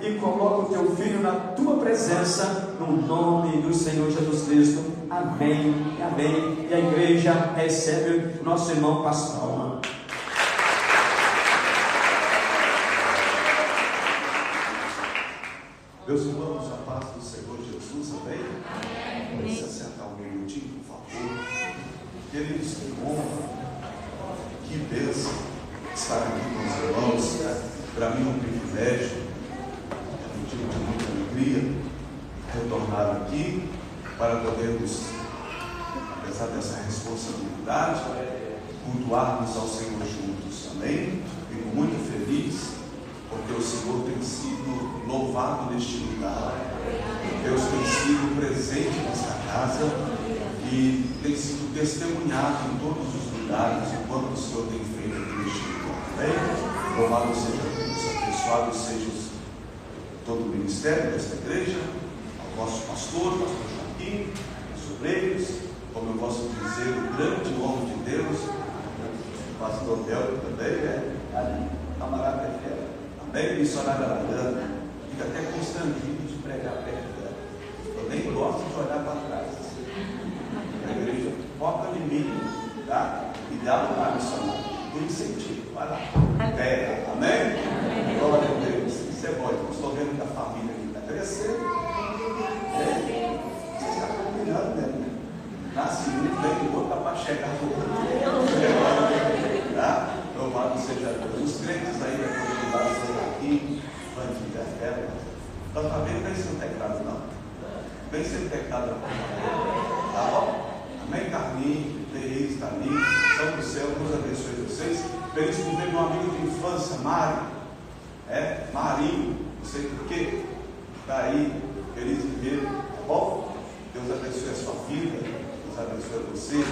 e coloca o teu filho na tua presença, no nome do Senhor Jesus Cristo. Amém e amém. E a igreja recebe o nosso irmão pastor. Meus irmãos, a paz do Senhor Jesus, amém? Vamos se assentar um minutinho, por favor. Queridos, que honra, que bênção estar aqui com os irmãos. Para mim é um privilégio, é um motivo de muita alegria retornar aqui para podermos, apesar dessa responsabilidade, cultuarmos ao Senhor juntos, amém? Fico muito feliz porque o Senhor tem sido louvado neste lugar, Deus tem sido presente nesta casa e tem sido testemunhado em todos os lugares o quanto o Senhor tem feito aqui neste lugar, amém? Louvado seja Deus, abençoado seja todo o ministério desta igreja, ao nosso pastor Joaquim, os obreiros, como eu posso dizer, o grande homem de Deus, o pastor Del também, ali, camarada é fera. Bem missionária Arana, fica até constrangido de pregar perto dela. Eu nem gosto de olhar para trás. A igreja foca em mim, tá? E dá uma missionária. Um incentivo, vai lá. Pega, amém? Glória a Deus. Isso é bom. Eu estou vendo que a família aqui está crescendo. Você está combinando, né? Nasce um, vem o outro para chegar no outro. Tá? Louvado seja Deus. Os crentes aí da comunidade estão aqui, bandido da terra. Então, está vendo? Vem sem teclado, não. Vem sem teclado, não. Tá bom? Amém, Carlinhos, Thaís, Thaís, São do Céu, Deus abençoe vocês. Feliz por ver meu amigo de infância, Mário. Marinho, não sei porquê. Está aí, feliz de ver, tá bom? Deus abençoe a sua vida, Deus abençoe você.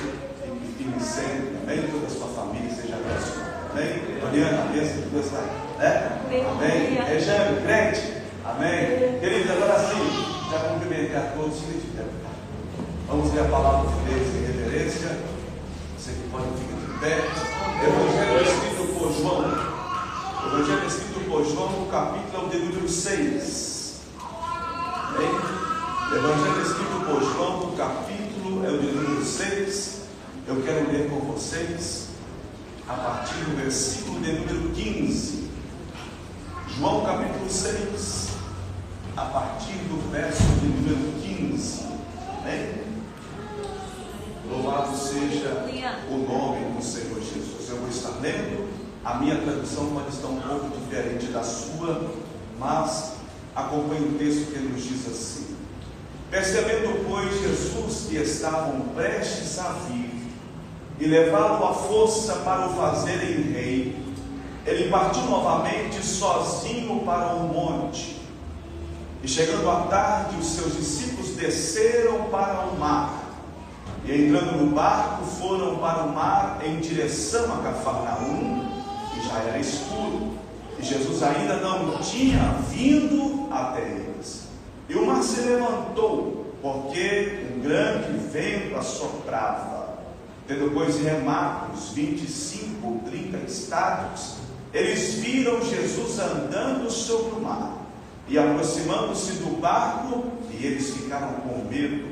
Fique firme sempre, amém? Toda a sua família seja abençoada. Amém? Olhando a bênção de Deus está aí, né? Amém? Rejane, crente. Amém? Queridos, agora sim, já cumprimentei a todos. Vamos ler a palavra de Deus em reverência. Você que pode ficar de pé. Evangelho escrito por João. Evangelho escrito por João, no capítulo de número 6. Amém? Evangelho escrito por João, no capítulo é o de número 6. Eu quero ler com vocês a partir do versículo de número 15. João capítulo 6, a partir do verso de número 15. Amém? Louvado seja o nome do Senhor Jesus. Eu vou estar lendo, a minha tradução pode estar um pouco diferente da sua, mas acompanhe o texto que nos diz assim: percebendo, pois, Jesus que estavam prestes a vir e levá-lo à força para o fazerem rei, ele partiu novamente sozinho para o monte. E chegando à tarde, os seus discípulos desceram para o mar, e entrando no barco, foram para o mar em direção a Cafarnaum, e já era escuro, e Jesus ainda não tinha vindo até eles. E o mar se levantou, porque um grande vento assoprava. Tendo, pois, remado uns 25 ou 30 estados, eles viram Jesus andando sobre o mar, e aproximando-se do barco, e eles ficaram com medo.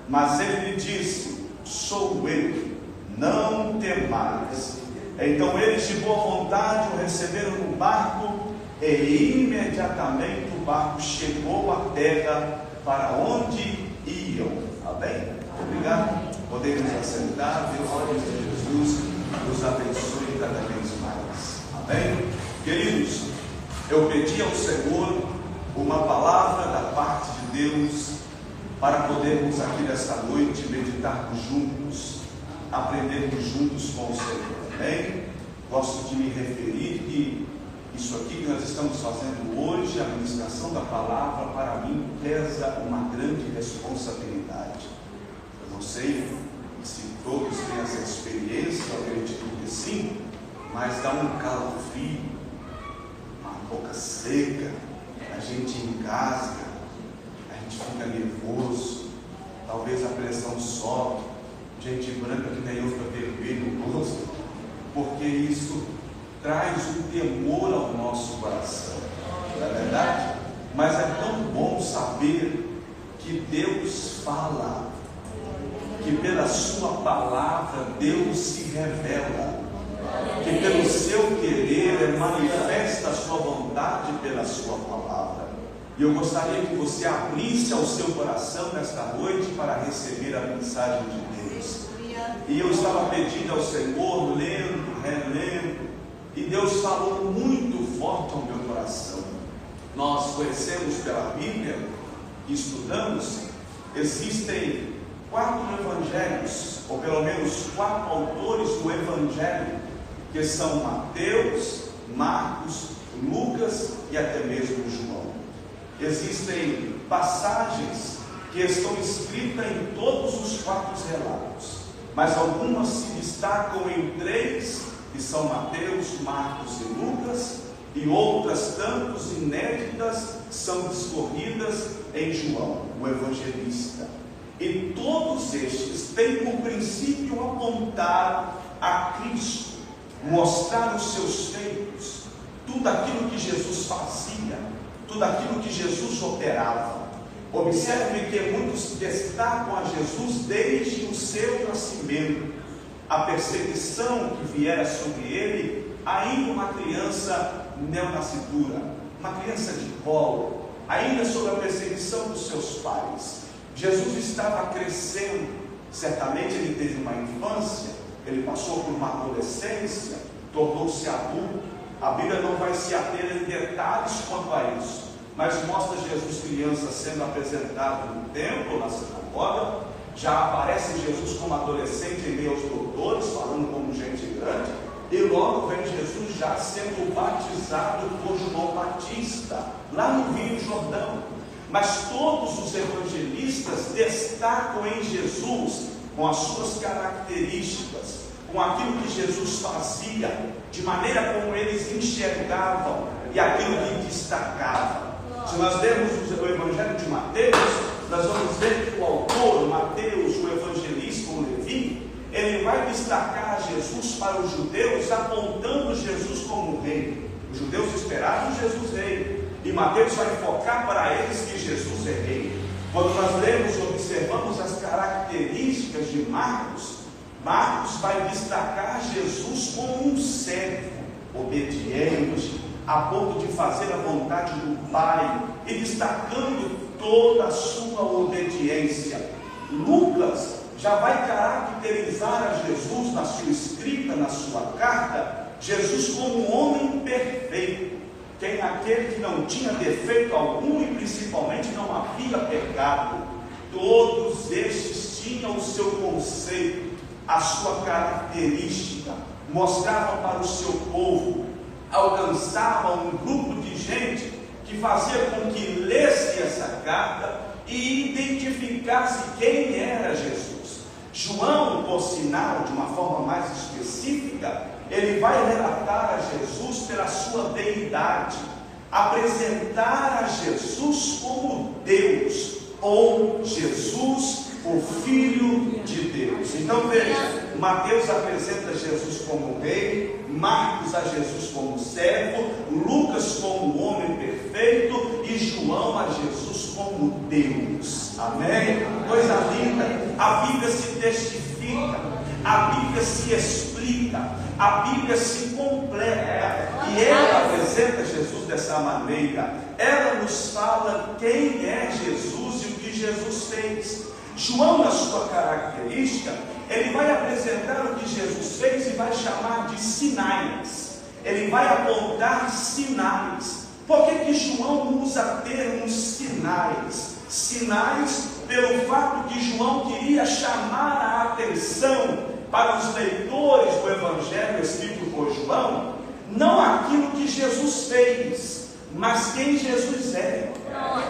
Mas ele lhe disse: sou eu, não temais. Então eles de boa vontade o receberam no barco, e imediatamente o barco chegou à terra para onde iam. Amém? Obrigado. Podemos assentar. Deus, olhos de Jesus, nos abençoe cada vez mais. Amém? Queridos, eu pedi ao Senhor uma palavra da parte de Deus para podermos aqui nesta noite meditarmos juntos, aprendermos juntos com o Senhor. Amém? Gosto de me referir que isso aqui que nós estamos fazendo hoje, a ministração da palavra, para mim pesa uma grande responsabilidade. Eu não sei se todos têm essa experiência, eu acredito que sim, mas dá um calafrio, uma boca seca, a gente engasga, a gente fica nervoso, talvez a pressão sobe, gente branca que nem eu fica vermelho no rosto, porque isso traz um temor ao nosso coração, não é verdade? Mas é tão bom saber que Deus fala, que pela sua palavra Deus se revela, que pelo seu querer manifesta a sua vontade pela sua palavra. E eu gostaria que você abrisse ao seu coração nesta noite para receber a mensagem de Deus. E eu estava pedindo ao Senhor, lendo, relendo, e Deus falou muito forte ao meu coração. Nós conhecemos pela Bíblia, estudamos, existem 4 evangelhos, ou pelo menos 4 autores do evangelho, que são Mateus, Marcos, Lucas e até mesmo João. Existem passagens que estão escritas em todos os 4 relatos, mas algumas se destacam em 3, que são Mateus, Marcos e Lucas, e outras tantas inéditas são discorridas em João, o evangelista. E todos estes têm por princípio apontar a Cristo, mostrar os seus feitos, tudo aquilo que Jesus fazia, tudo aquilo que Jesus operava. Observe que muitos destacam a Jesus desde o seu nascimento, a perseguição que viera sobre ele, ainda uma criança neonascitura, uma criança de colo, ainda sob a perseguição dos seus pais. Jesus estava crescendo, certamente ele teve uma infância, ele passou por uma adolescência, tornou-se adulto. A Bíblia não vai se ater em detalhes quanto a isso, mas mostra Jesus criança sendo apresentado no templo, na sinagoga. Já aparece Jesus como adolescente em meio aos doutores, falando como gente grande, e logo vem Jesus já sendo batizado por João Batista, lá no Rio Jordão. Mas todos os evangelistas destacam em Jesus com as suas características, com aquilo que Jesus fazia, de maneira como eles enxergavam e aquilo que destacava. Se nós lermos o Evangelho de Mateus, nós vamos ver que o autor, Mateus, o evangelista, o Levi, ele vai destacar Jesus para os judeus, apontando Jesus como rei. Os judeus esperavam Jesus rei, e Mateus vai focar para eles que Jesus é rei. Quando nós lemos e observamos as características de Marcos, Marcos vai destacar Jesus como um servo, obediente, a ponto de fazer a vontade do Pai, e destacando toda a sua obediência. Lucas já vai caracterizar a Jesus na sua escrita, na sua carta, Jesus como um homem perfeito, quem aquele que não tinha defeito algum e principalmente não havia pecado. Todos estes tinham o seu conceito, a sua característica, mostravam para o seu povo, alcançavam um grupo de gente que fazia com que lesse essa carta e identificasse quem era Jesus. João, por sinal, de uma forma mais específica, ele vai relatar a Jesus pela sua deidade, apresentar a Jesus como Deus, ou Jesus, o Filho de Deus. Então veja, Mateus apresenta Jesus como rei, Marcos a Jesus como servo, Lucas como homem perfeito e João a Jesus como Deus. Amém? Coisa linda. A Bíblia se testifica, a Bíblia se explica, a Bíblia se completa, e ela apresenta Jesus dessa maneira. Ela nos fala quem é Jesus e o que Jesus fez. João, na sua característica, ele vai apresentar o que Jesus fez e vai chamar de sinais. Ele vai apontar sinais. Por que João usa termos sinais? Sinais pelo fato que João queria chamar a atenção para os leitores do Evangelho escrito por João, não aquilo que Jesus fez, mas quem Jesus é.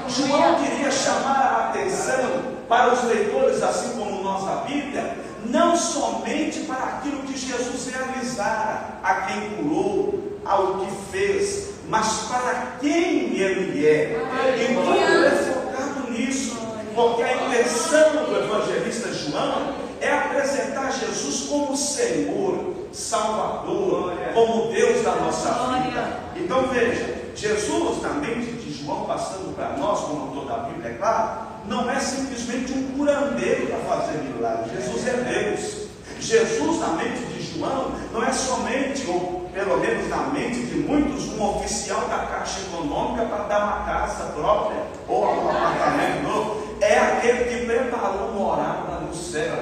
João queria chamar a atenção para os leitores, assim como nós a Bíblia, não somente para aquilo que Jesus realizara, a quem curou, ao que fez, mas para quem ele é. Então ele é focado nisso, porque a intenção do evangelista João é apresentar Jesus como Senhor, Salvador, como Deus da nossa vida. Então veja, Jesus, na mente de João, passando para nós, como autor da Bíblia, é claro, não é simplesmente um curandeiro para fazer milagres. Jesus é Deus. Jesus, na mente de João, não é somente, ou pelo menos na mente de muitos, um oficial da Caixa Econômica para dar uma casa própria ou um apartamento novo. É aquele que preparou morada no céu.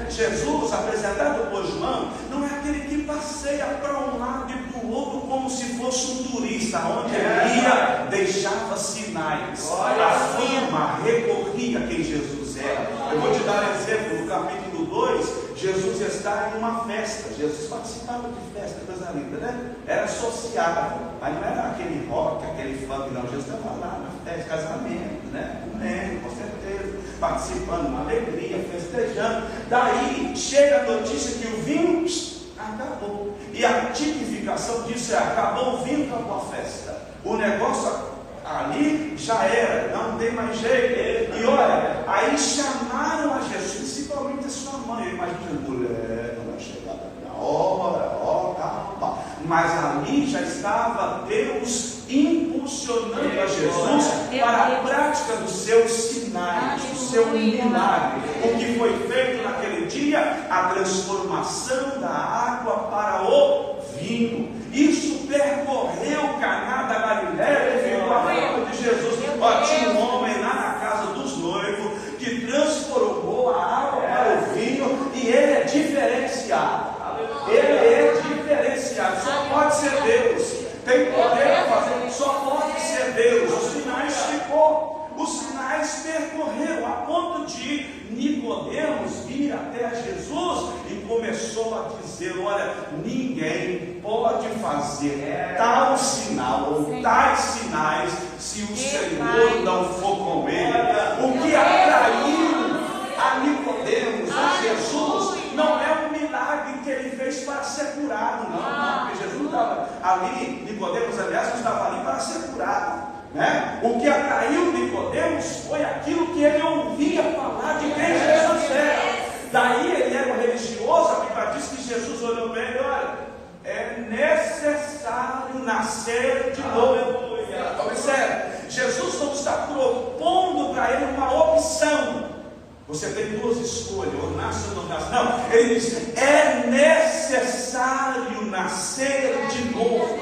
Jesus, apresentado por João, não é aquele que passeia para um lado e para o outro como se fosse um turista, onde ele ia, deixava sinais, a fama recorria quem Jesus era. Eu vou te dar um exemplo, no capítulo 2, Jesus está em uma festa. Jesus participava de festa, coisa linda, né? Era sociável, mas não era aquele rock, aquele funk, não. Jesus estava lá na festa, casamento, né? Comendo, com certeza, participando, uma alegria, festejando. Daí chega a notícia que o vinho acabou. E a tipificação disso é: acabou o vinho, acabou a festa. O negócio ali já era, não tem mais jeito. E olha, aí chamaram a Jesus, principalmente a sua mãe. Imagina, mulher, não vai chegar na hora, calma. Mas ali já estava Deus impulsionando a Jesus para a prática dos seus sinais, do seu milagre. O que foi feito naquele dia? A transformação da água para o vinho. Isso percorreu Caná da Galileia e ficou a fama de Jesus. Tinha um homem lá na casa dos noivos que transformou a água para o vinho, e ele é diferenciado. Ele é diferenciado. Só pode ser Deus. Tem poder para fazer. Só pode ser Deus. Os sinais ficou. Os sinais percorreram a ponto de Nicodemos vir até Jesus e começou a dizer: olha, ninguém pode fazer tal sinal ou tais sinais se o Senhor não for com ele. O que atraiu a Nicodemos, a Jesus, não é um milagre que ele fez para ser curado, não, porque Jesus não estava ali, Nicodemos, aliás, não estava ali para ser curado. Né? O que atraiu Nicodemos foi aquilo que ele ouvia falar de quem Jesus era. Daí ele era um religioso. A Bíblia diz que Jesus olhou para ele: olha, é necessário nascer de novo. Observe, Jesus não está propondo para ele uma opção. Você tem duas escolhas, ou nasce ou não nasce. Não, ele diz: é necessário nascer de novo.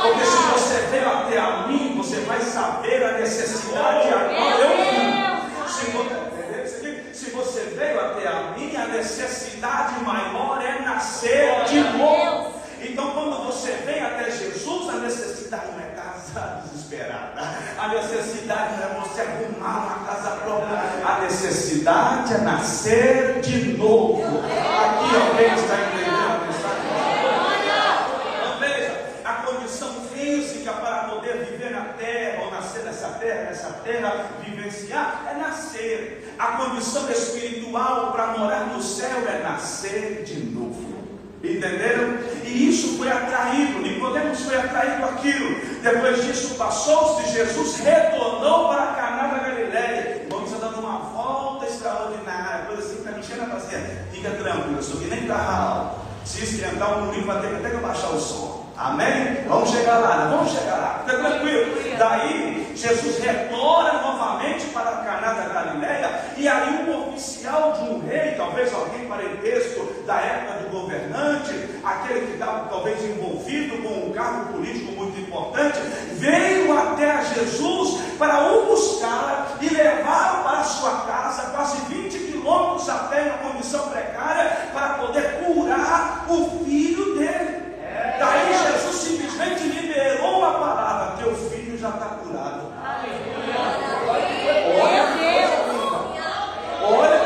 Porque se você veio até a mim, você vai saber a necessidade a qual eu vim. Se você veio até a mim, a necessidade maior é nascer de novo. Então, quando você vem até Jesus, a necessidade não é casa desesperada. A necessidade não é você arrumar uma casa própria. A necessidade é nascer de novo. Aqui alguém está entendendo a mensagem? Então, veja, a condição física para poder viver na terra, ou nascer nessa terra, vivenciar, é nascer. A condição espiritual para morar no céu é nascer de novo. Entenderam? E isso foi atraído. Nicodemos foi atraído aquilo. Depois disso, passou-se, Jesus retornou para Caná da Galileia. Vamos dando uma volta extraordinária, coisa assim, está me enchendo a paciência. Fica tranquilo, eu estou aqui nem para alto. Se esquentar um murinho, vai ter até que eu baixar o som. Amém? Vamos chegar lá, vamos chegar lá. Fica tranquilo. Daí Jesus retorna novamente para Caná da Galileia, e aí um oficial de um rei, talvez alguém parentesco da época do governante, aquele que estava talvez envolvido com um cargo político muito importante, veio até a Jesus para o buscar e levar para a sua casa, quase 20 quilômetros a pé, na condição precária, para poder curar o filho dele. Daí Jesus simplesmente liberou a palavra: teu filho já está curado. Olha,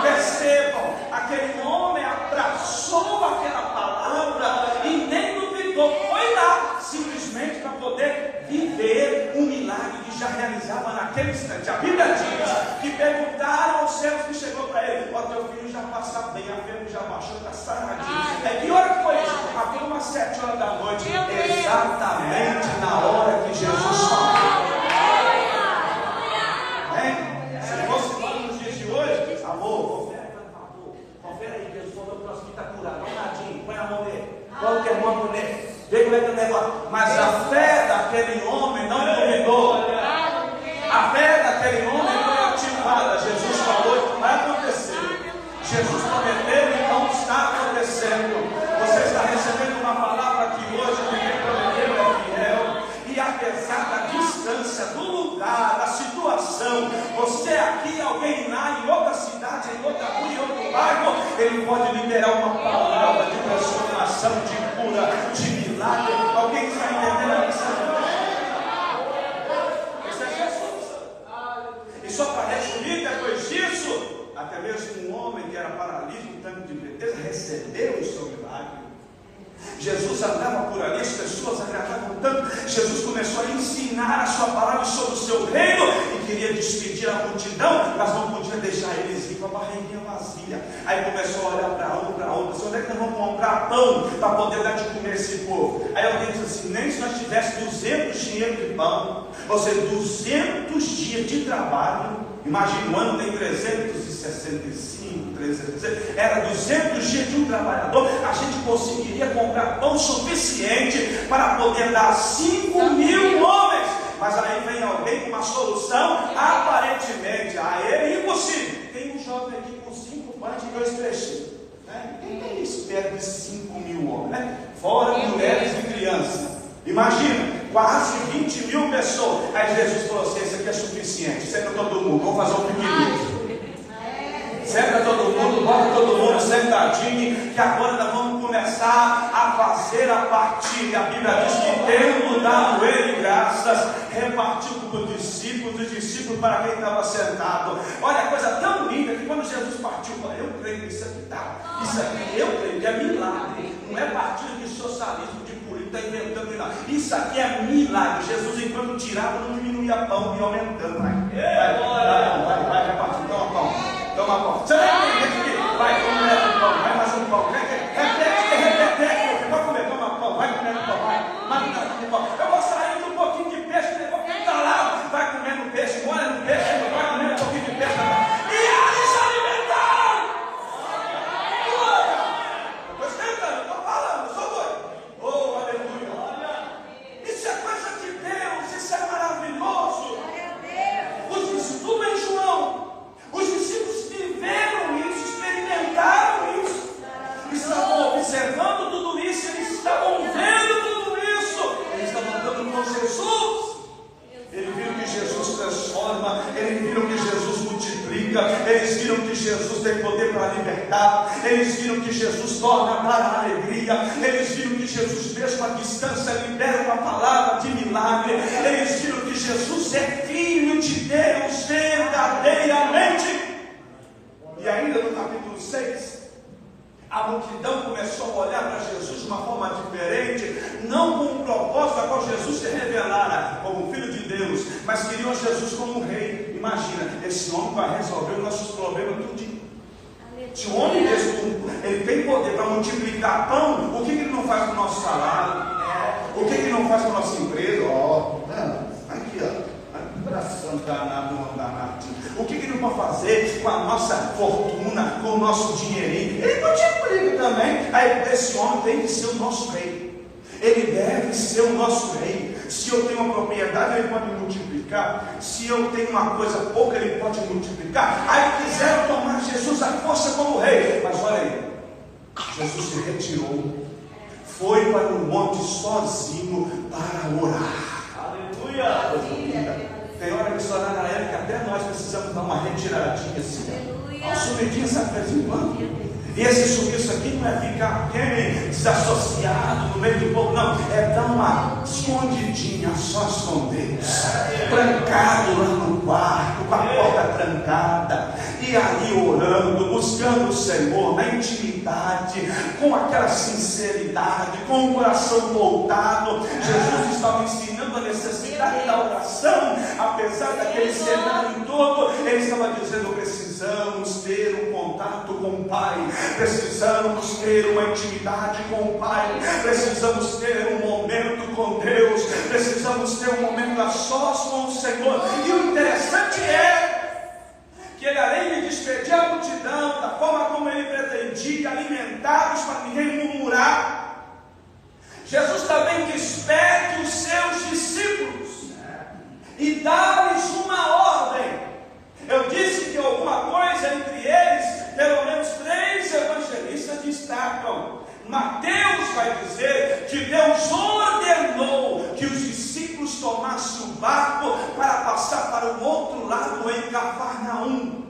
percebam, aquele homem abraçou aquela palavra e nem duvidou, foi lá simplesmente para poder viver um milagre que já realizava naquele instante. A Bíblia diz que perguntaram aos céus que chegou para ele: ó, teu filho já passa bem, a febre já baixou, está saradinho. Que hora que foi isso? Havia umas 7 horas da noite, exatamente na hora que Jesus falou. Se fosse nos dias de hoje, amor, confere aí, Jesus falou que o nosso filho está curado. Dá um ladinho, põe a mão nele. Qualquer mão nele. mas a fé daquele homem não duvidou. A fé daquele homem foi ativada. Jesus falou e vai acontecer. Jesus prometeu e não está acontecendo. Você está recebendo uma palavra que hoje quem prometeu é fiel. E apesar da distância, do lugar, da situação, você aqui, alguém lá, em outra cidade, em outra rua, em outro bairro, ele pode liberar uma palavra de transformação, de cura, de milagre. Alguém está entendendo isso? Isso é Jesus. E só para resumir, depois disso, até mesmo um homem que era paralítico, tanto de Betesda, recebeu o seu milagre. Jesus andava por ali, as pessoas agradavam tanto. Jesus começou a ensinar a sua palavra sobre o seu reino e queria despedir a multidão, mas não podia deixar eles ir com a barriguinha vazia. Aí começou a olhar para um, para outro: onde é que nós vamos comprar pão para poder dar de comer a esse povo? Aí alguém disse assim: nem se nós tivéssemos 200 dinheiro de pão, ou seja, 200 dias de trabalho. Imagina, o ano tem 365, 360, era 200 dias de um trabalhador, a gente conseguiria comprar pão suficiente para poder dar 5.000 homens. Mas aí vem alguém com uma solução, aparentemente, é impossível. Tem um jovem aqui com 5 pães e 2 peixes. Ninguém espera de 5.000 homens, né? Fora mulheres e crianças. Imagina, quase 20.000 pessoas. Aí Jesus falou assim: isso aqui é suficiente, senta todo mundo, vamos fazer um piquenique. Senta todo mundo, bota todo mundo sentadinho, que agora nós vamos começar a fazer a partilha. A Bíblia diz que, tendo dado ele graças, repartiu para os discípulos para quem estava sentado. Olha a coisa tão linda que quando Jesus partiu, eu creio que isso aqui está. Isso aqui eu creio que é milagre. Não é partilha de socialismo, de política, está inventando milagre. Isso aqui é milagre. Jesus, enquanto tirava, não diminuía pão e aumentando. Vai, repartir, toma pão. Toma pão. Você vai comer aqui? Vai, come mais um pão. Vai mais um pão. Repete. Vai comer, toma pão. Vai comendo pão. Vai pão. Eu vou sair de um pouquinho de peixe, depois que está lá. Vai comendo peixe, molha no peixe, vai comendo um pouquinho de peixe. E eles se alimentaram. Estou esquentando, estou falando, sou doido. Oh, aleluia. Isso é coisa de Deus, isso é maravilhoso. Os discípulos em João, os discípulos viveram isso, experimentaram isso, estavam observando tudo isso, eles estavam vendo tudo isso, eles estavam andando com Jesus. Eles viram que Jesus transforma, eles viram que Jesus multiplica, eles viram que Jesus tem poder para libertar, eles viram que Jesus torna para a alegria, eles viram que Jesus, mesmo à distância, libera uma palavra de milagre, eles viram que Jesus é Filho de Deus verdadeiramente. E ainda no capítulo 6, a multidão começou a olhar para Jesus de uma forma diferente, não com o propósito a qual Jesus se revelara como Filho de Deus, mas queriam Jesus como rei. Imagina, esse homem vai resolver os nossos problemas tudinho. Se um homem desse, ele tem poder para multiplicar pão, o que ele não faz com o nosso salário? O que ele não faz com a nossa empresa? Aqui, o que ele vai fazer com a nossa fortuna, com o nosso dinheirinho? Ele multiplica também. Aí esse homem tem que ser o nosso rei. Ele deve ser o nosso rei. Se eu tenho uma propriedade, ele pode multiplicar. Se eu tenho uma coisa pouca, ele pode multiplicar. Aí quiseram tomar Jesus à força como rei. Mas olha aí, Jesus se retirou, foi para o monte sozinho para orar. Aleluia! Tem hora que só na época que até nós precisamos dar uma retiradinha assim, uma subidinha, sabe, de vez em quando. E esse sumiço aqui não é ficar desassociado no meio do povo, não, é dar uma escondidinha sós com Deus, trancado lá no quarto, com a porta trancada, e ali orando, buscando o Senhor na intimidade, com aquela sinceridade, com o coração voltado. Jesus estava ensinando a necessidade da oração, apesar daquele cenário todo. Ele estava dizendo: precisamos ter um contato com o Pai, precisamos ter uma intimidade com o Pai, precisamos ter um momento com Deus, precisamos ter um momento a sós com o Senhor. E o interessante é que ele, além de despedir a multidão da forma como ele pretendia, alimentá-los para ninguém murmurar, Jesus também despede os seus discípulos e dá-lhes uma ordem. Eu disse que alguma coisa entre eles, pelo menos 3 evangelistas destacam. Mateus vai dizer que Deus ordenou que os discípulos tomassem o barco para passar para o outro lado em Cafarnaum.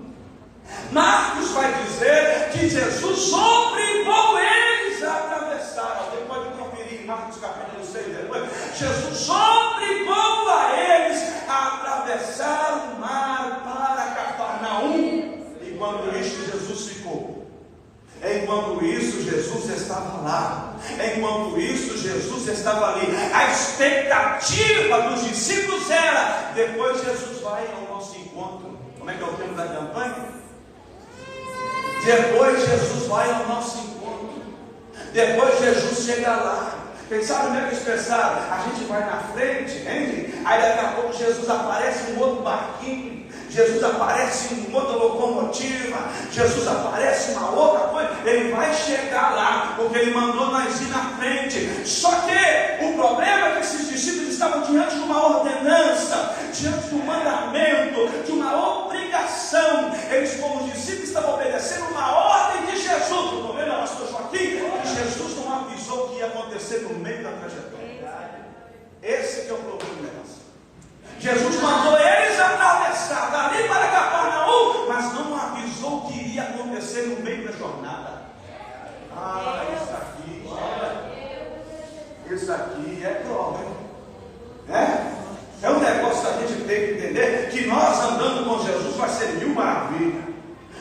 Marcos vai dizer que Jesus obrigou eles a atravessar. Alguém pode conferir em Marcos capítulo 6 depois. Jesus obrigou a eles a atravessar o mar para Cafarnaum. Enquanto isso, Jesus ficou. Enquanto isso, Jesus estava lá. Enquanto isso, Jesus estava ali. A expectativa dos discípulos era: depois Jesus vai ao nosso encontro. Como é que é o tema da campanha? Depois Jesus vai ao nosso encontro. Depois Jesus chega lá. Quem sabe como é que eles pensaram? A gente vai na frente, entende? Aí daqui a pouco Jesus aparece em um outro barquinho. Jesus aparece em outra locomotiva. Jesus aparece em uma outra coisa. Ele vai chegar lá, porque ele mandou nós ir na frente. Só que o problema é que esses discípulos estavam diante de uma ordenança, diante de um mandamento, de uma obrigação. Eles, como discípulos, estavam obedecendo uma ordem de Jesus. O problema, pastor Joaquim, que Jesus não avisou o que ia acontecer no meio da trajetória. Esse que é o problema. Jesus mandou eles atravessar dali para Cafarnaum, mas não avisou o que iria acontecer no meio da jornada. Isso aqui é prova. É um negócio que a gente tem que entender, que nós andando com Jesus vai ser mil maravilhas.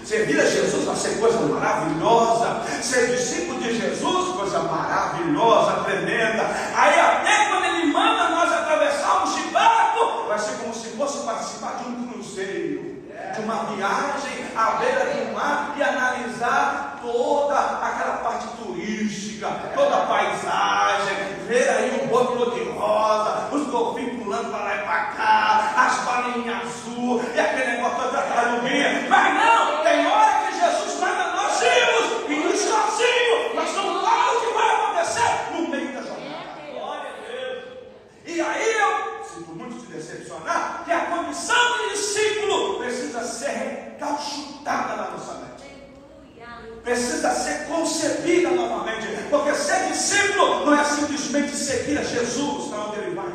Servir a Jesus vai ser coisa maravilhosa. Ser discípulo de Jesus, coisa maravilhosa, tremenda. Aí até quando ele manda nós atravessarmos de barco, vai ser como se fosse participar de um cruzeiro, de uma viagem à beira do mar e analisar toda aquela parte turística, toda a paisagem, ver aí o boto cor-de-rosa, os golfinhos pulando para lá e para cá, as balinhas azul e aquele negócio da tartaruguinha. Mas não, tem hora que Jesus manda nós irmos e ir sozinho, mas não fala o que vai acontecer no meio da jornada. Glória a Deus. E aí eu sinto muito te decepcionar, que a condição de discípulo precisa ser recalchutada na nossa mente. Precisa ser concebida novamente, porque ser discípulo não é simplesmente seguir a Jesus para onde ele vai,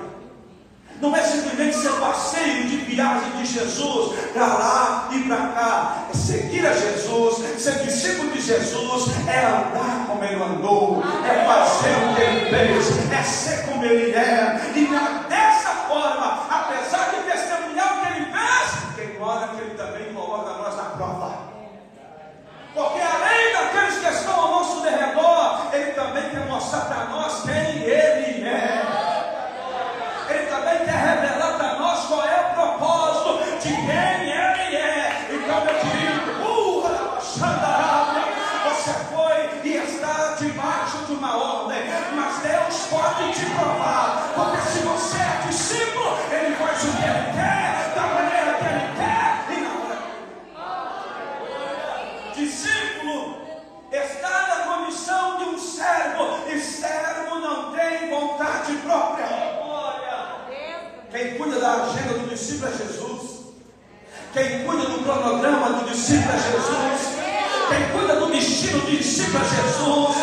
não é simplesmente ser parceiro de viagem de Jesus para lá e para cá. É seguir a Jesus, ser discípulo de Jesus é andar como ele andou, é fazer o que ele fez, é ser como ele é. E dessa forma, apesar de testemunhar o que ele fez, tem hora que ele também coloca nós na prova. Porque além daqueles que estão ao nosso derredor, ele também quer mostrar para nós quem ele é. Ele também quer revelar para nós qual é o propósito de quem ele é. Então, meu querido, você foi e está debaixo de uma ordem, mas Deus pode te provar, porque se você é discípulo, ele faz o que ele quer, da maneira que ele quer e na hora. Discípulo está na condição de um servo, e servo não tem vontade própria. Quem cuida da agenda do discípulo é Jesus. Quem cuida do cronograma do discípulo é Jesus. Quem cuida do destino do discípulo é Jesus.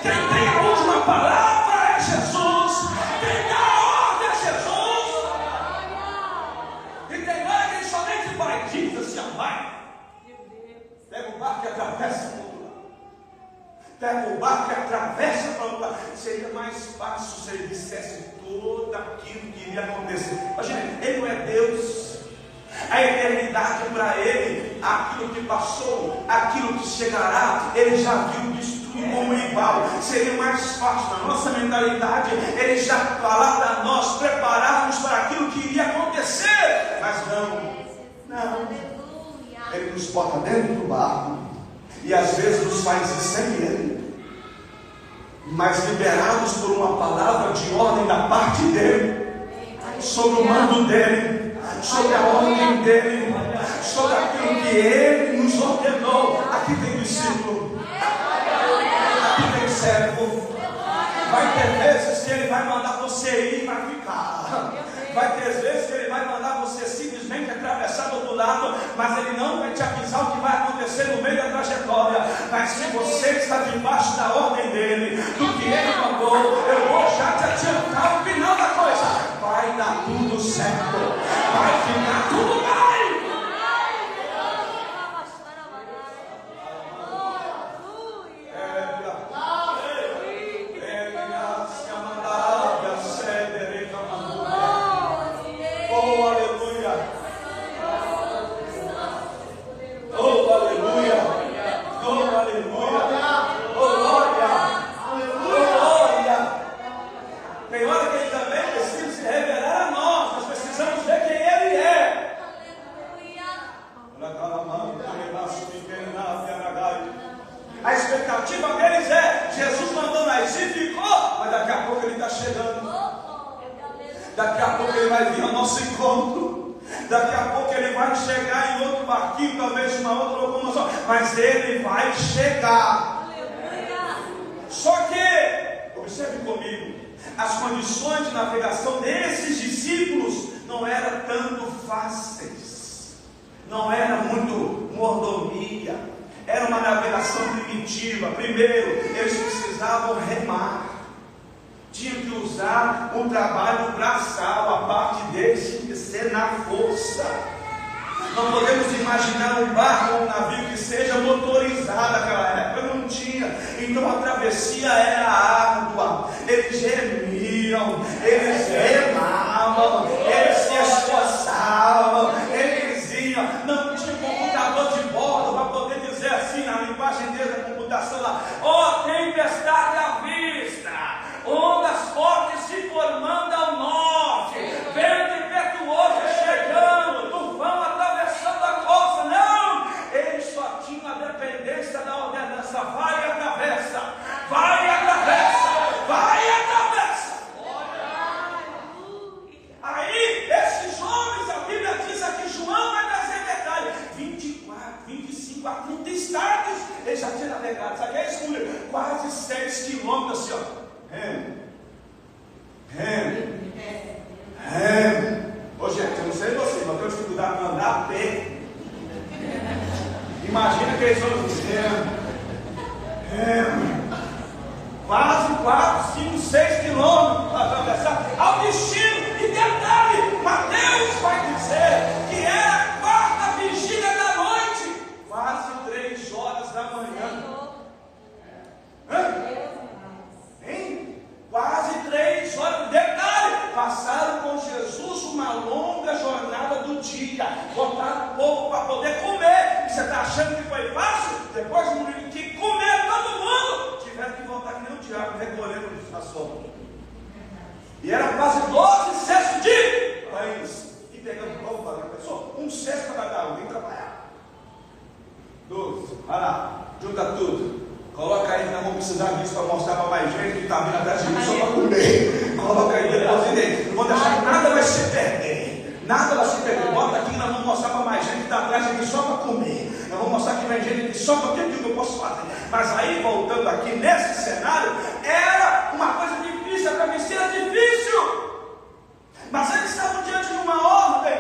Quem tem a última palavra é Jesus. Quem dá a ordem é Jesus. E tem hora que ele somente vai, diz assim, vai. Pega o barco e atravessa para o outro lado. Pega o barco e atravessa para o outro lado. Seria mais fácil se ele dissesse tudo aquilo que iria acontecer. Imagina, ele não é Deus. A eternidade para ele, aquilo que passou, aquilo que chegará, ele já viu destruir como igual. Seria mais fácil na nossa mentalidade ele já falar para nós, prepararmos para aquilo que iria acontecer. Mas não. Ele nos bota dentro do barco e às vezes nos faz isso sem ele, mas liberados por uma palavra de ordem da parte dele, sobre o mando dele, sobre a ordem dele, sobre aquilo que ele nos ordenou. Aqui tem discípulo, aqui tem servo, Vai ter vezes que Ele vai mandar você ir e vai ficar. Vai ter vezes que Ele vai mandar você simplesmente atravessar do outro lado, mas Ele não vai te avisar o que vai acontecer no meio da trajetória. Mas se você está debaixo da ordem dEle, do que Ele mandou, eu vou já te adiantar o final da coisa. Vai dar tudo certo. Vai ficar tudo bem. A expectativa deles é: Jesus mandou nós ir, ficou, mas daqui a pouco Ele está chegando. Daqui a pouco Ele vai vir ao nosso encontro. Daqui a pouco Ele vai chegar em outro barquinho, talvez uma outra locomoção, mas Ele vai chegar. Só que, observe comigo, as condições de navegação desses discípulos não eram tanto fáceis, não era muito mordomia. Era uma navegação primitiva. Primeiro, eles precisavam remar. Tinham que usar um trabalho braçal. A parte deles tinha que ser na força. Não podemos imaginar um barco ou um navio que seja motorizado naquela época. Não tinha. Então a travessia era árdua. Eles gemiam, eles remavam, eles se esforçavam, eles iam. Não tinha computador de bordo para poder dizer assim, na linguagem deles da computação lá: ó, tempestade à vista, ondas fortes se formando ao norte, vento impetuoso chegando, tufão atravessando a costa. Não, eles só tinham a dependência da ordenança: vai e atravessa, vai e atravessa, vai e atravessa. Aí, esses homens, a Bíblia diz aqui, João vai trazer detalhe: 24, 25 a 30 estádios eles já tinham navegado. Sabe o que é isso? Quase 6 quilômetros assim, ó. Ô gente, eu não sei vocês, mas eu tenho dificuldade para andar a pé. Imagina que eles vão dizer quase 4, 5, 6 quilômetros para atravessar ao destino. E detalhe, Mateus vai dizer que era a quarta vigília da noite, quase 3 horas da manhã. Quase 3 horas. Detalhe, passaram com Jesus uma longa jornada do dia, botaram o povo para poder comer. Você está achando que foi fácil? Depois que comer todo mundo, tiveram que voltar que nem o diabo, recolhendo a sombra. E era quase 12 cestos de pães. E pegando pão para cada pessoa, um cesto para cada um, vem trabalhar. 12, vai lá, junta tudo. Coloca aí, não vou precisar disso para mostrar para mais gente que está vindo atrás de mim só para comer. Coloca aí, depositei. Não vou deixar que nada vai se perder. Nada vai se perder. Bota aqui, nós vamos mostrar para mais gente que está atrás de mim só para comer. Nós vamos mostrar que vem gente aqui só para ter aquilo que eu posso fazer. Mas aí, voltando aqui nesse cenário, era uma coisa difícil, a travessia era difícil. Mas eles estavam diante de uma ordem,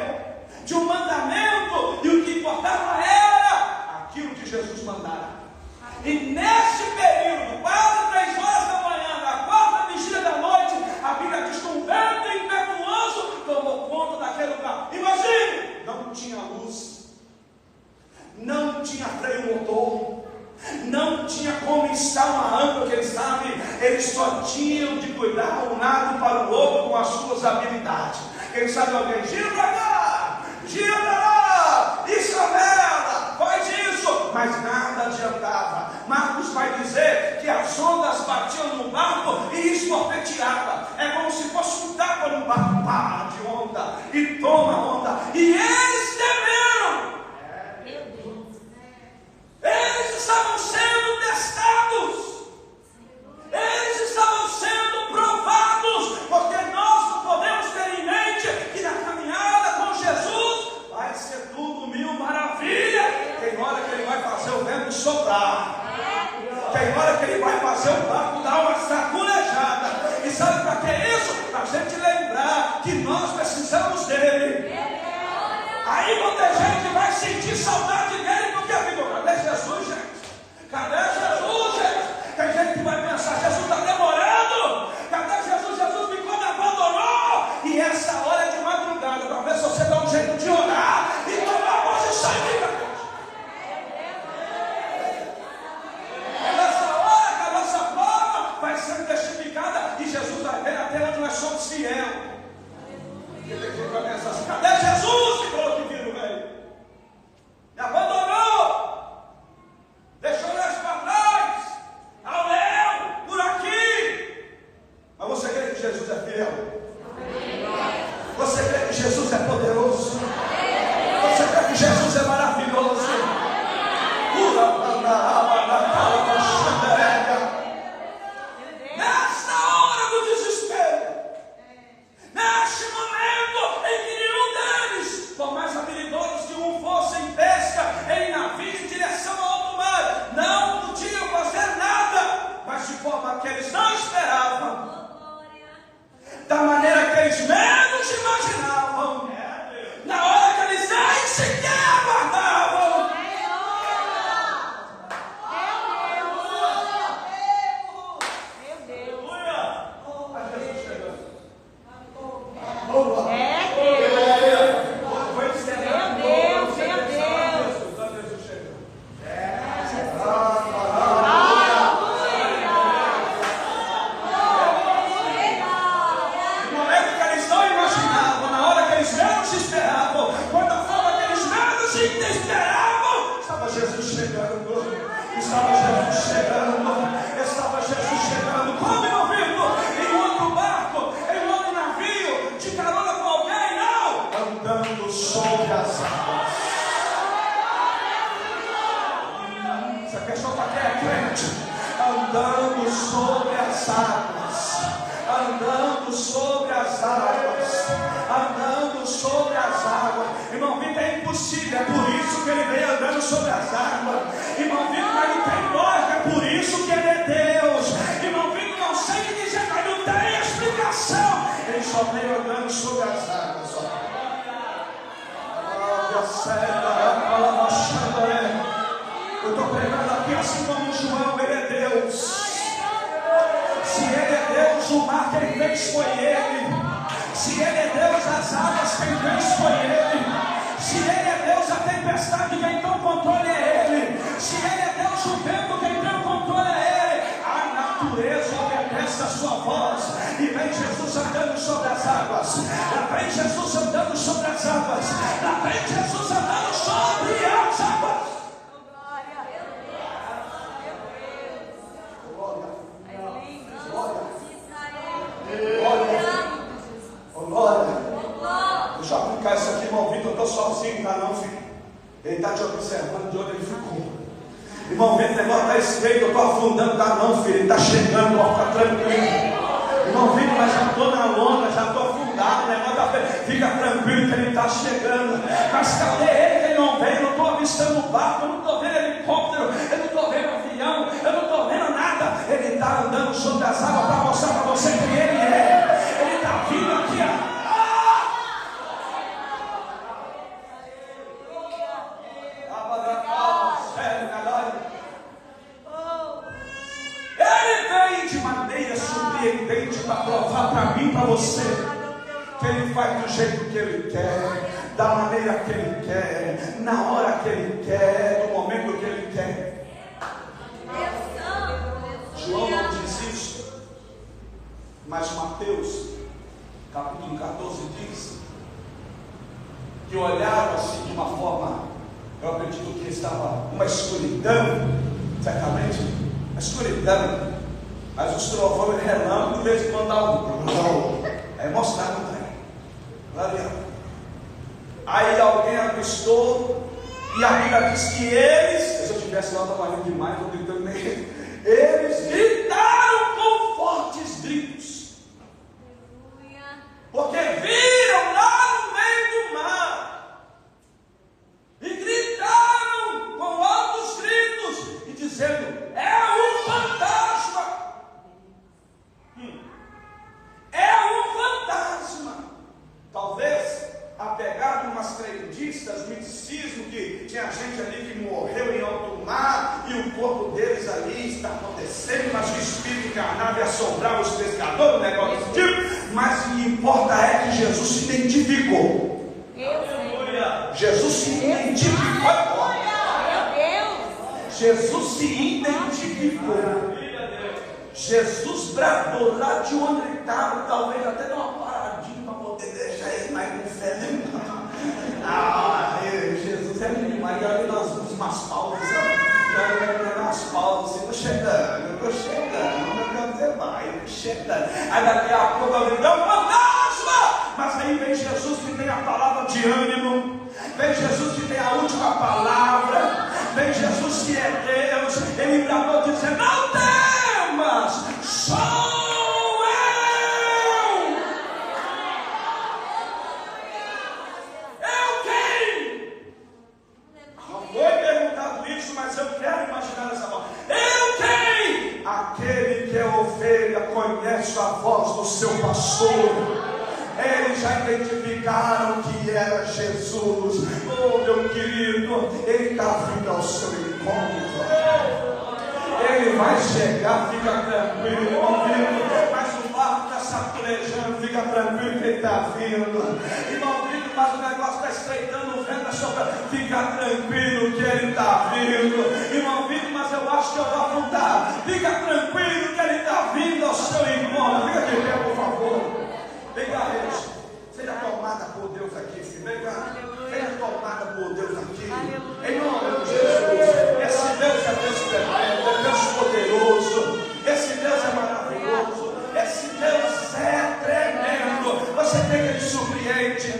de um mandamento, e o que importava era aquilo que Jesus mandara. E nesse período, quase 3 horas da manhã, na quarta vigília da noite, a Bíblia diz que um vento impetuoso tomou conta daquele lugar. Imagine, não tinha luz, não tinha freio motor, não tinha como instalar uma âncora, quem sabe, eles só tinham de cuidar um lado para o outro com as suas habilidades. Quem sabe alguém, gira para cá, gira para lá, Isabela, faz isso, mas nada adiantava. Marcos vai dizer que as ondas batiam no barco e esbofeteava. É como se fosse um tapa no barco, pá, de onda, e toma onda. E eles temeram. Eles estavam sendo testados. Eles estavam sendo provados. Porque nós não podemos ter em mente que na caminhada com Jesus vai ser tudo mil maravilha. Tem hora que Ele vai fazer o vento soprar. Tem hora que Ele vai fazer o barco dar uma saculejada. nós precisamos dele. Aí vão ter gente que vai sentir saudade dele porque ficou, cadê Jesus, gente? Cadê Jesus, gente? Tem gente que vai pensar, Jesus está demorando. Cadê Jesus? Jesus ficou me abandonou. E essa hora é de madrugada, para ver se você dá um jeito de orar e tomar posição e fica. É nessa hora que a nossa prova vai ser testificada e Jesus vai ver até onde nós somos fiel. Cadê Jesus? Ficou que viram, velho. Me abandonou. Deixou nós para trás. Ao léu, por aqui. Mas você crê que Jesus é fiel? Você crê que Jesus é poderoso? Você crê que Jesus é maravilhoso? Nesta hora do desespero, neste momento em que nenhum deles, por mais habilidosos que um fosse em pesca, em navio, em direção ao alto mar, não podiam fazer nada, mas de forma que eles não esperavam, da maneira que eles menos imaginavam, na hora que eles nem sequer aguardavam. Eu estou pregando aqui assim como João, ele é Deus. Se ele é Deus, o mar quem fez foi ele. Se ele é Deus, as águas quem fez foi ele. Se ele é Deus, a tempestade quem tem o controle é ele. Se ele é Deus, o vento quem tem o controle é ele. A natureza obedece a sua voz. E vem Jesus andando sobre as águas. Lá vem Jesus andando sobre as águas. Lá vem Jesus andando sobre as águas. Deixa eu aplicar isso aqui, irmão Vitor. Eu estou sozinho, tá não, filho? Ele está te observando de onde ele ficou. Irmão Vitor, o negócio está estreito, eu estou afundando, tá não, filho? Ele está chegando, pode ficar tranquilo. Irmão Vitor, mas já estou na lona, já estou afundado, o negócio tá... Fica tranquilo que ele está chegando. Mas cadê ele que ele não vem? Eu não estou avistando o barco, eu não estou vendo helicóptero, eu não estou vendo avião, eu não estou vendo nada. Ele está andando sobre as águas para mostrar para você que ele é. Ele está vindo aqui, ó. Surpreendente para provar para mim e para você que ele faz do jeito que ele quer, da maneira que ele quer, na hora que ele quer, no momento que ele quer. João não diz isso, mas Mateus capítulo 14 diz que olharam assim de uma forma, eu acredito que estava uma escuridão, certamente uma escuridão. Mas os trovões relâmpagos, de vez em quando dá um. É mostrado, né? Aí alguém avistou, e a Bíblia diz que eles, se eu estivesse lá trabalhando demais, eu gritando meio, eles gritaram com fortes gritos, porque viram lá no meio do mar, e gritaram com altos gritos, e dizendo: é um fantasma! É um fantasma! entraram umas crendices, misticismo, que tinha gente ali que morreu em alto mar e o corpo deles ali está acontecendo, mas o espírito encarnado e assombrava os pescadores, um negócio desse tipo. Mas o que importa é que Jesus se identificou. Jesus se identificou. Jesus se identificou. Jesus bradou lá de onde ele estava, talvez até deu uma paradinha para poder deixar ele mais com fé, né? Jesus é menino, aí ali nós vamos umas pausas, umas pausas, assim, estou chegando, não quero dizer mais, estou chegando. Aí daqui a pouco alguém dá um fantasma, mas aí vem Jesus que tem a palavra de ânimo, vem Jesus que tem a última palavra, vem Jesus que é Deus, ele bradou dizendo: não temas, sou eu! Eu quem? Não foi perguntado isso, mas eu quero imaginar essa voz. Eu quem? Aquele que é ovelha conhece a voz do seu pastor. Eles já identificaram que era Jesus. Oh, meu querido, ele está vindo ao seu encontro. Ele vai chegar, fica tranquilo, mas o barco está sacolejando, fica tranquilo que ele está vindo. Irmão, mas o negócio está estreitando, o vento está soprando, fica tranquilo que ele está vindo. Irmão, mas eu acho que eu vou afundar. Fica tranquilo que ele está vindo ao seu encontro. Fica de pé, por favor. Vem cá, gente. Seja tomada por Deus aqui, filho. Vem cá. Seja tomada por Deus aqui. Em nome de Jesus. Esse Deus é Deus tremendo, é Deus poderoso. Esse Deus é maravilhoso. Esse Deus é tremendo. Você crê que Ele surpreende?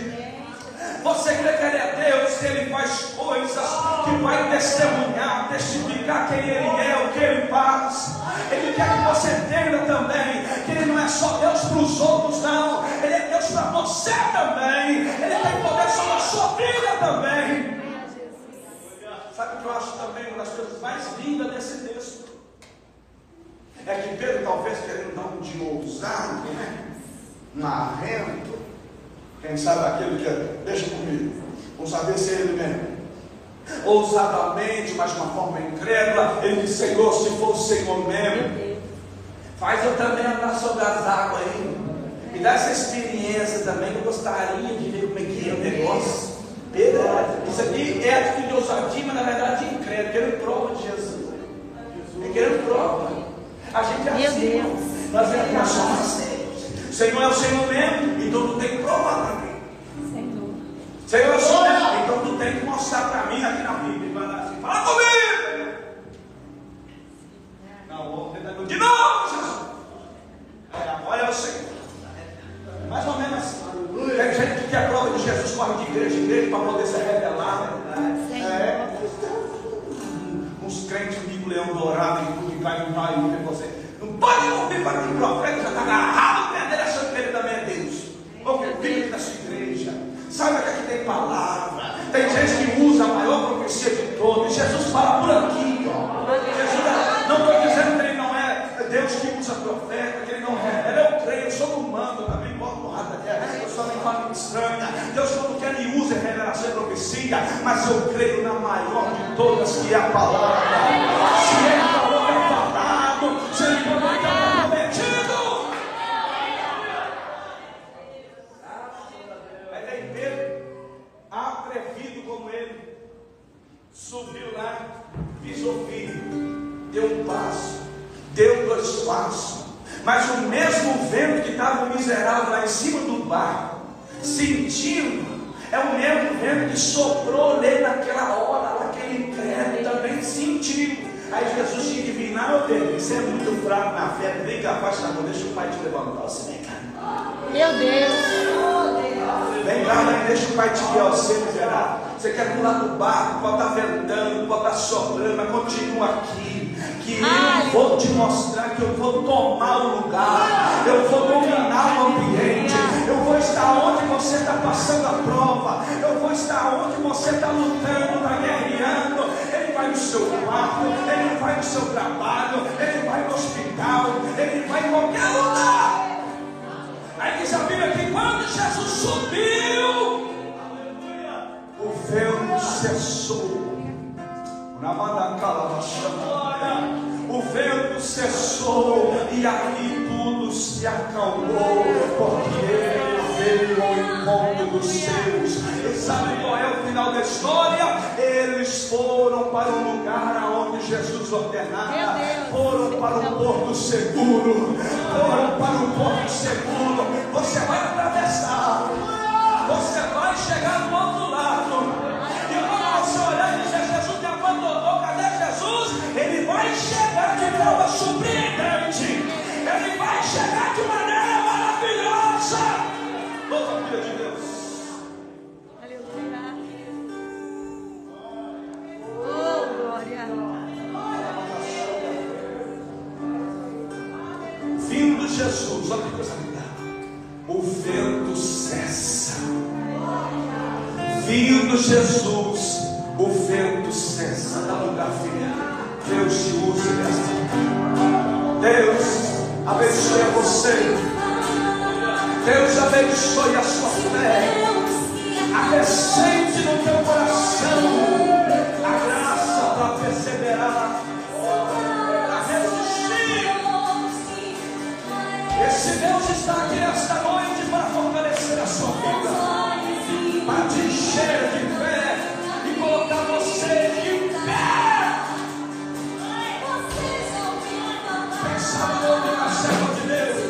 Você crê que Ele é Deus, que Ele faz coisas que vai testemunhar, testificar quem Ele é, o que Ele faz. Ele quer que você entenda também que Ele não é só Deus para os outros, não. Ele é Deus para você também. Ele tem poder sobre a sua vida também. Sabe o que eu acho também uma das coisas mais lindas desse texto? É que Pedro, talvez querendo dar um de ousado, né? Um arrento. Quem sabe aquilo que é, deixa comigo, vamos saber se é ele mesmo. Ousadamente, mas de uma forma incrédula, ele disse: Senhor, se for o Senhor mesmo, faz eu também andar sobre as águas aí. Me dá essa experiência também, que eu gostaria de ver como é que é o negócio. Pedro, isso aqui é atitude de ousadia, mas na verdade incrédulo, querendo prova de Jesus. Ele querendo prova. A gente é assim, nós somos assim. Senhor é o Senhor mesmo, então tu tem que provar para mim. Senhor é o Senhor mesmo, então tu tem que mostrar para mim aqui na Bíblia. Ele vai dar assim: fala comigo! Não, vou tentar de novo, Jesus. Agora é o Senhor. Mais ou menos assim. Tem gente que quer prova de Jesus, corre de igreja em igreja para poder ser revelado. Uns crentes de leão dourado e tudo que vai ouvir você. Não pode ouvir para que o profeta já está agarrado no pé dele, achando que ele também é Deus. Porque o filho da sua igreja, saiba que aqui tem palavra. Tem gente que usa a maior profecia de todos. Jesus fala por aqui, ó. Jesus, não estou dizendo que ele não é Deus que usa profeta, que ele não revela. Eu creio, eu sou humano, eu também boto porrada da terra. Eu sou uma língua estranha. Deus, quando quer, ele usa revelação e profecia. Mas eu creio na maior de todas, que é a palavra. Se ele falou, é falado. Se ele falou, é prometido. Aí vem Pedro, atrevido como ele, subiu lá, pisou firme, deu um passo, deu 2 passos, mas o mesmo vento que estava miserável lá em cima do barco, sentindo, é o mesmo vento que soprou nele naquela hora, naquele incrédulo também sentiu. Aí Jesus tinha que vir: não, Pedro, você é muito fraco na fé, vem cá, faz favor, deixa o Pai te levantar. Você vem cá. Meu Deus. Vem cá, mãe, deixa o Pai te guiar, você miserável. Você quer pular do barco, pode estar ventando, pode estar soprando, mas continua aqui. Que eu vou te mostrar que eu vou tomar o lugar, eu vou dominar o ambiente, eu vou estar onde você está passando a prova, eu vou estar onde você está lutando, está guerreando. Ele vai no seu quarto, ele vai no seu trabalho, ele vai no hospital, ele vai em qualquer lugar. Aí diz a Bíblia que quando Jesus subiu, cessou. O vento cessou e aqui tudo se acalmou, porque ele veio ao encontro dos seus. E sabe qual é o final da história? Eles foram para um lugar aonde Jesus ordenara, foram para um porto seguro, foram para um porto seguro. Você vai atravessar, você vai chegar do outro lado. E quando você olhar e dizer, Jesus me abandonou, cadê Jesus? Ele vai chegar de forma surpreendente. Ele vai chegar de maneira maravilhosa. Louva a filha de Deus. Aleluia. Oh, glória. Vindo Jesus, olha que coisa linda. O vento cessa. Vindo Jesus, o vento cessa. Dá lugar, filha. Deus te use nesta. Deus abençoe você. Deus abençoe a sua fé. Acrescente no teu coração a graça para perseverar, para resistir. Esse Deus está aqui nesta noite para fortalecer a sua vida, para te encher de fé e colocar você de pé. Pensa no nome da serva de Deus.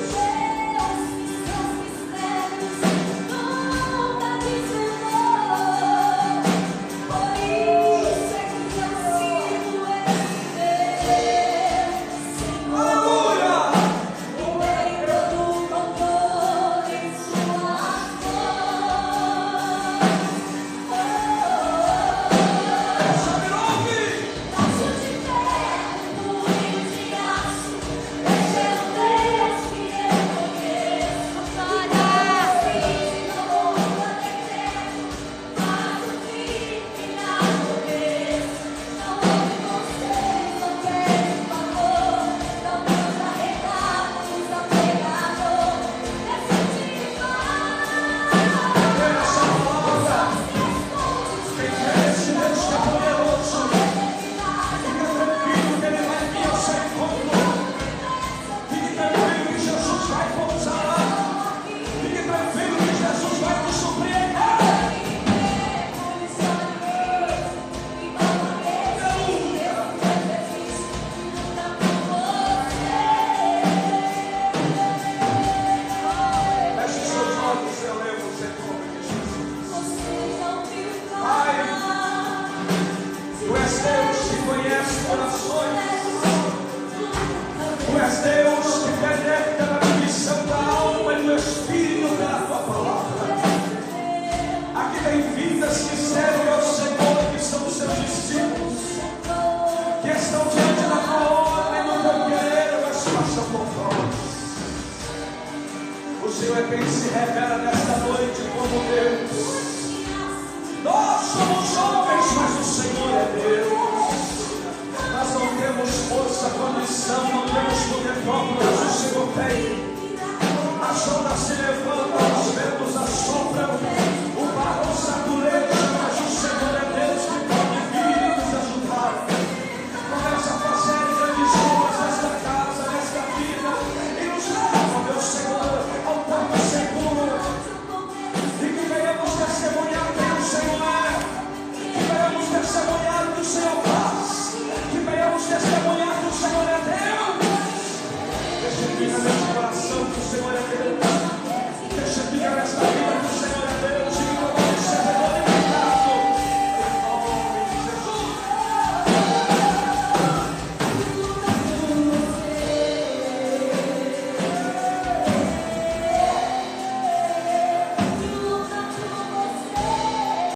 Tu és Deus que pede